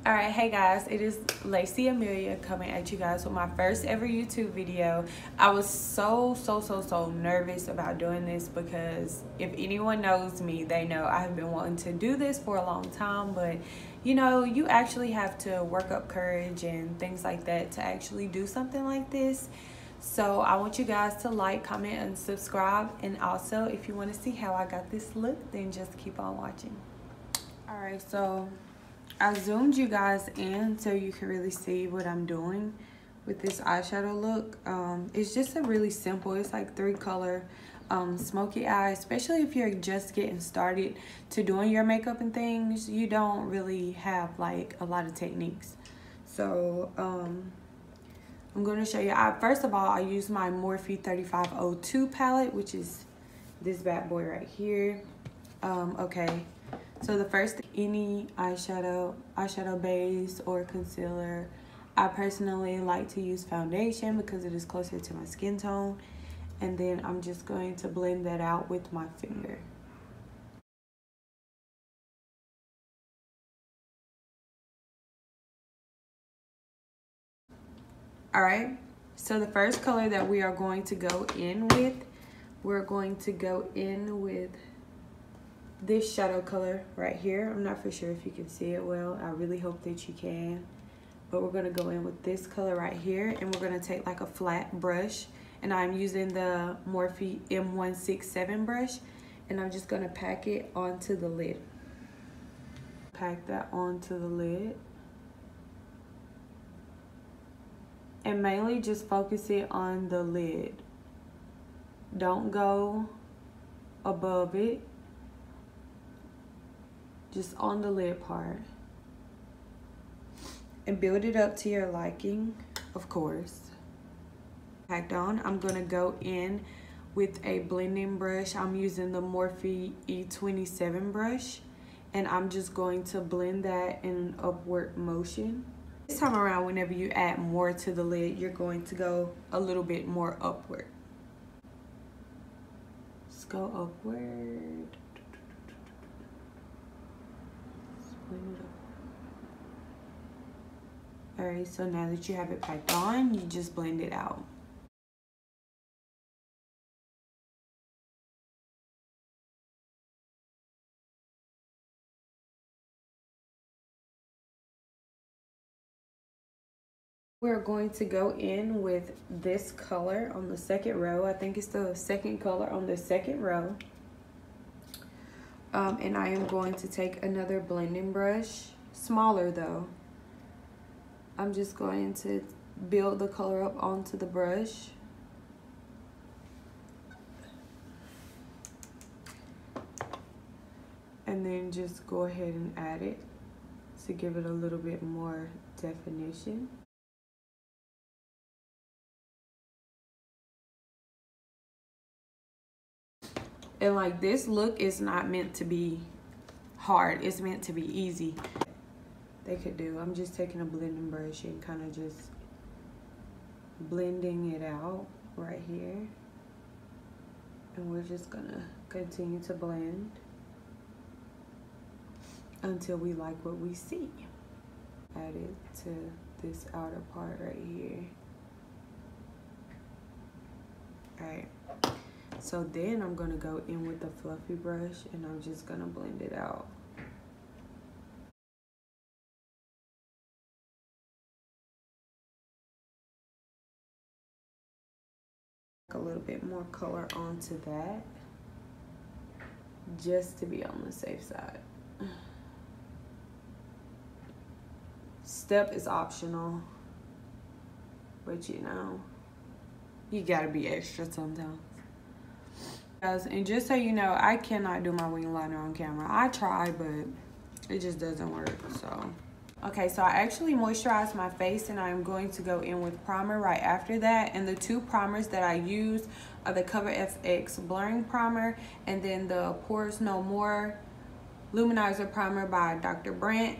Alright, hey guys, it is Lacey.amelia coming at you guys with my first ever YouTube video. I was so nervous about doing this because if anyone knows me, they know I have been wanting to do this for a long time, but you know, you actually have to work up courage and things like that to actually do something like this. So I want you guys to like, comment, and subscribe, and also if you want to see how I got this look, then just keep on watching. Alright, so I zoomed you guys in so you can really see what I'm doing with this eyeshadow look. It's just a really simple, it's like 3-color smoky eye, especially if you're just getting started to doing your makeup and things. You don't really have like a lot of techniques. So I'm going to show you. First of all, I use my Morphe 3502 palette, which is this bad boy right here. Okay. So the first, any eyeshadow base or concealer. I personally like to use foundation because it is closer to my skin tone. And then I'm just going to blend that out with my finger. Alright, so the first color that we are going to go in with, we're going to go in with this shadow color right here. I'm not for sure if you can see it well. I really hope that you can. But we're going to go in with this color right here, and we're going to take like a flat brush, and I'm using the Morphe M167 brush, and I'm just going to pack it onto the lid. Pack that onto the lid. And mainly just focus it on the lid. Don't go above it. Just on the lid part. And build it up to your liking, of course. Packed on, I'm gonna go in with a blending brush. I'm using the Morphe E27 brush, and I'm just going to blend that in an upward motion. This time around, whenever you add more to the lid, you're going to go a little bit more upward. Let's go upward. Alright, so now that you have it packed on, you just blend it out. We're going to go in with this color on the second row. I think it's the second color on the second row. And I am going to take another blending brush, smaller though. I'm just going to build the color up onto the brush. And then just go ahead and add it to give it a little bit more definition. And like, this look is not meant to be hard, it's meant to be easy. They could do. I'm just taking a blending brush and kind of just blending it out right here. And we're just gonna continue to blend until we like what we see. Add it to this outer part right here. Alright. So then I'm gonna go in with the fluffy brush, and I'm just gonna blend it out. A little bit more color onto that, just to be on the safe side. Step is optional, but you know, you gotta be extra sometimes. Guys, and just so you know, I cannot do my wing liner on camera. I try, but it just doesn't work, so. Okay, so I actually moisturized my face, and I'm going to go in with primer right after that. And the two primers that I use are the Cover FX Blurring Primer, and then the Pores No More Luminizer Primer by Dr. BRANDT.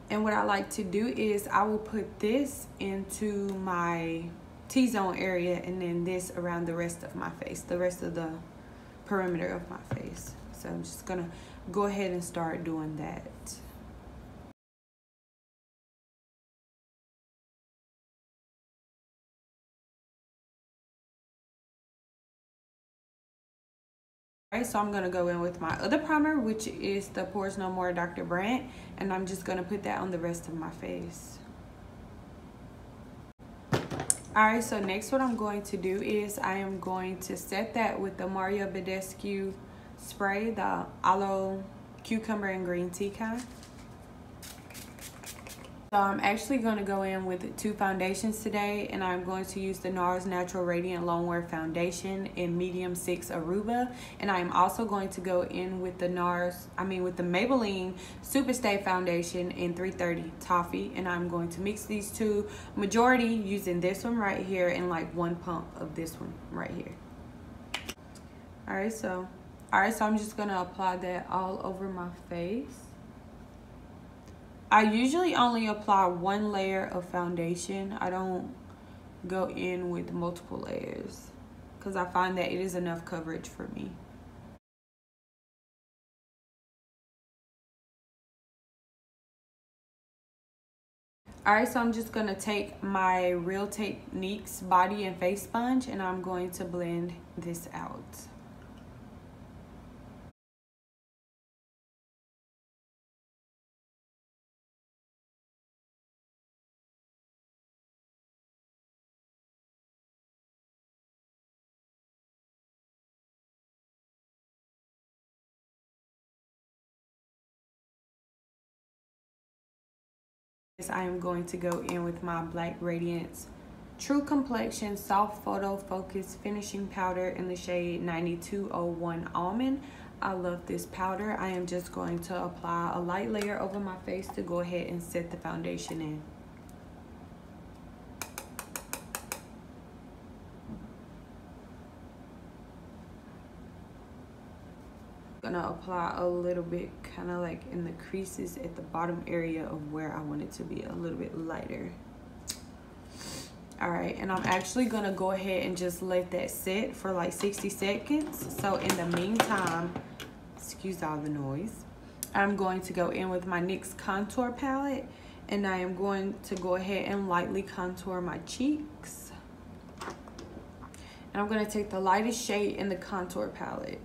And what I like to do is I will put this into my T-zone area, and then this around the rest of my face, the rest of the perimeter of my face. So I'm just gonna go ahead and start doing that. Alright, so I'm going to go in with my other primer, which is the Pores No More Dr. BRANDT, and I'm just going to put that on the rest of my face. Alright, so next what I'm going to do is I am going to set that with the Mario Badescu spray, the aloe, cucumber, and green tea kind. So I'm actually going to go in with 2 foundations today, and I'm going to use the NARS Natural Radiant Longwear Foundation in medium 6 Aruba, and I am also going to go in with the Maybelline Superstay Foundation in 330 Toffee, and I'm going to mix these two, majority using this one right here and like 1 pump of this one right here. Alright, so I'm just going to apply that all over my face. I usually only apply 1 layer of foundation. I don't go in with multiple layers because I find that it is enough coverage for me. Alright, so I'm just going to take my Real Techniques body and face sponge, and I'm going to blend this out. I am going to go in with my Black Radiance True Complexion Soft Photo Focus Finishing Powder in the shade 9201 Almond. I love this powder. I am just going to apply a light layer over my face to go ahead and set the foundation in. Gonna apply a little bit kind of like in the creases at the bottom area of where I want it to be a little bit lighter. All right, and I'm actually gonna go ahead and just let that sit for like 60 seconds. So in the meantime, excuse all the noise, I'm going to go in with my NYX contour palette, and I am going to go ahead and lightly contour my cheeks. And I'm gonna take the lightest shade in the contour palette.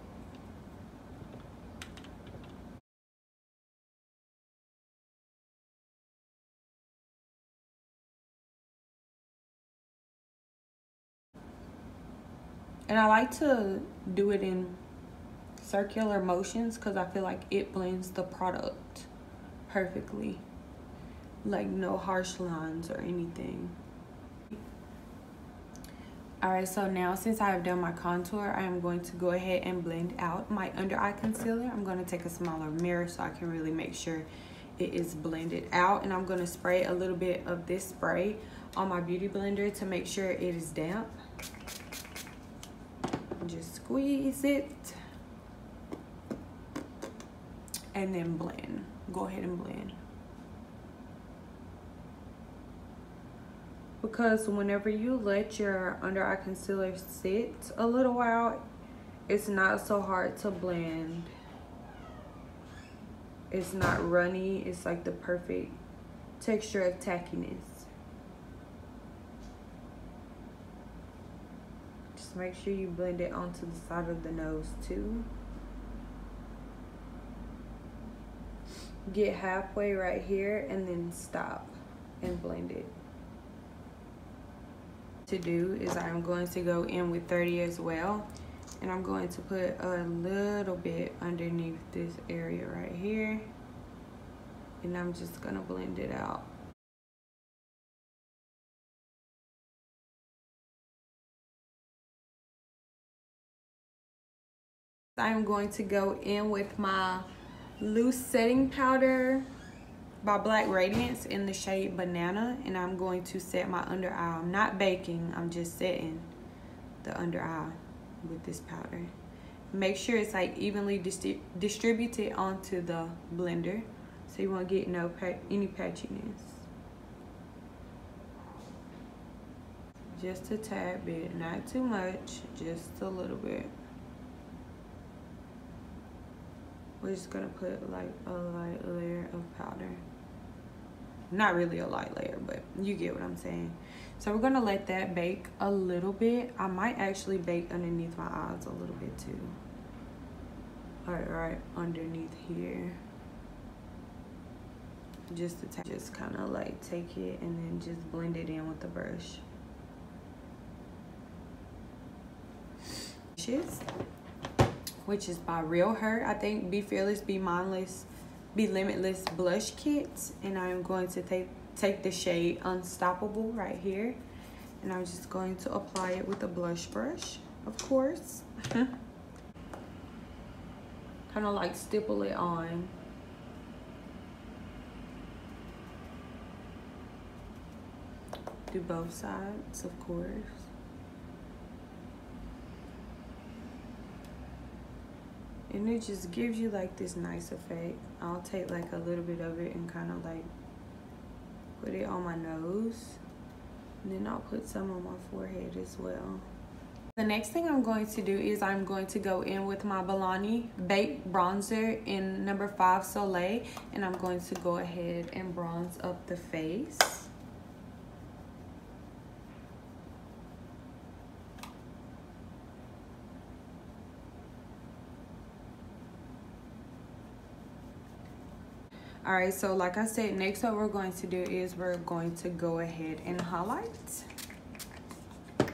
And I like to do it in circular motions because I feel like it blends the product perfectly. Like no harsh lines or anything. Alright, so now since I have done my contour, I am going to go ahead and blend out my under eye concealer. I'm going to take a smaller mirror so I can really make sure it is blended out. And I'm going to spray a little bit of this spray on my beauty blender to make sure it is damp. Just squeeze it and then blend. Go ahead and blend. Because whenever you let your under eye concealer sit a little while, it's not so hard to blend. It's not runny. It's like the perfect texture of tackiness. Make sure you blend it onto the side of the nose too. Get halfway right here and then stop and blend it. To do is I'm going to go in with 30 as well, and I'm going to put a little bit underneath this area right here, and I'm just gonna blend it out. I'm going to go in with my loose setting powder by Black Radiance in the shade Banana, and I'm going to set my under eye. I'm not baking, I'm just setting the under eye with this powder. Make sure it's like evenly distributed onto the blender so you won't get any patchiness. Just a tad bit, not too much, just a little bit. We're just gonna put like a light layer of powder. Not really a light layer, but you get what I'm saying. So we're gonna let that bake a little bit. I might actually bake underneath my eyes a little bit too. right underneath here. Just kind of like take it and then just blend it in with the brush. Which is by REALHER, I think. Be Fearless, Be Mindless, Be Limitless Blush Kit. And I'm going to take the shade Unstoppable right here. And I'm just going to apply it with a blush brush, of course. Kind of like stipple it on. Do both sides, of course. And it just gives you like this nice effect. I'll take like a little bit of it and kind of like put it on my nose. And then I'll put some on my forehead as well. The next thing I'm going to do is I'm going to go in with my MAYBELLINE Baked Bronzer in number 5 Soleil. And I'm going to go ahead and bronze up the face. Alright, so like I said, next what we're going to do is we're going to go ahead and highlight. Take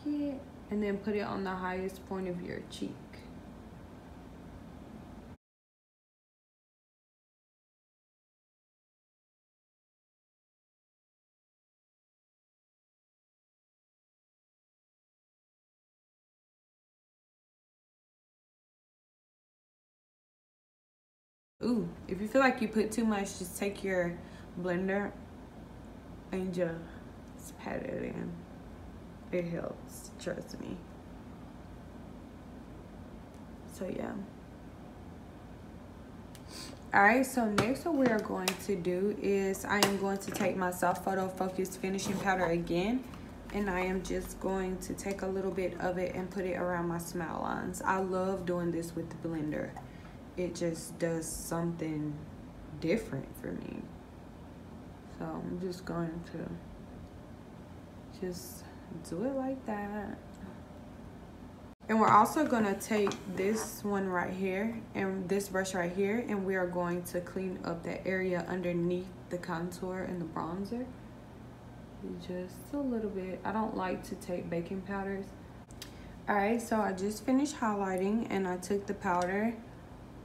it and then put it on the highest point of your cheek. Ooh, if you feel like you put too much, just take your blender and just pat it in. It helps, trust me. So yeah. Alright, so next what we are going to do is I am going to take my Soft Photo Focus Finishing Powder again. And I am just going to take a little bit of it and put it around my smile lines. I love doing this with the blender. It just does something different for me. So I'm just going to just do it like that. And we're also going to take this one right here and this brush right here, and we are going to clean up that area underneath the contour and the bronzer. Just a little bit. I don't like to take baking powders. Alright, so I just finished highlighting and I took the powder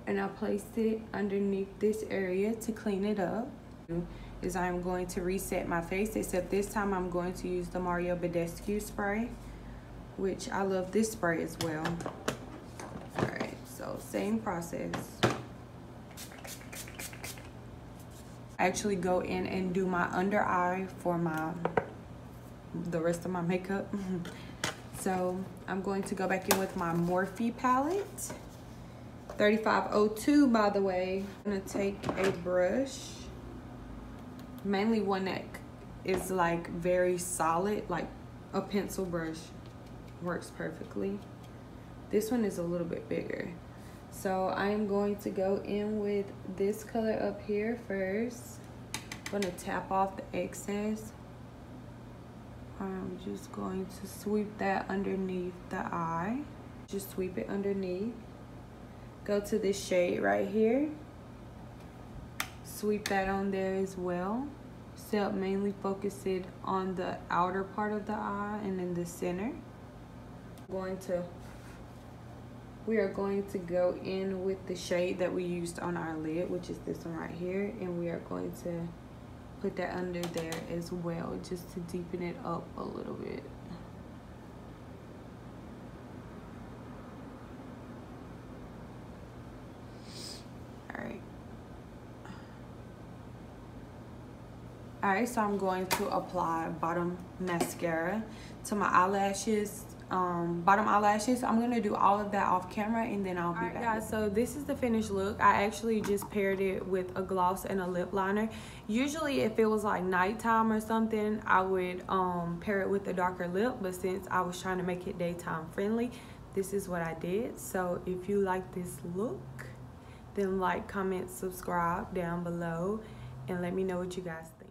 and I placed it underneath this area to clean it up. Is I'm going to reset my face, except this time I'm going to use the Mario Badescu spray, which I love this spray as well. Alright, so same process. Actually go in and do my under eye for the rest of my makeup. So I'm going to go back in with my Morphe palette. 3502, by the way. I'm gonna take a brush, mainly one that is like very solid, like a pencil brush works perfectly. This one is a little bit bigger, so I'm going to go in with this color up here first. I'm gonna tap off the excess. I'm just going to sweep that underneath the eye. Just sweep it underneath. Go to this shade right here, sweep that on there as well. So mainly focus it on the outer part of the eye and in the center. We are going to go in with the shade that we used on our lid, which is this one right here, and we are going to put that under there as well, just to deepen it up a little bit. Alright, so I'm going to apply bottom mascara to my eyelashes, bottom eyelashes. I'm going to do all of that off camera and then I'll be back. Guys, so this is the finished look. I actually just paired it with a gloss and a lip liner. Usually if it was like nighttime or something, I would pair it with a darker lip, but since I was trying to make it daytime friendly, this is what I did. So if you like this look, then like, comment, subscribe down below and let me know what you guys think.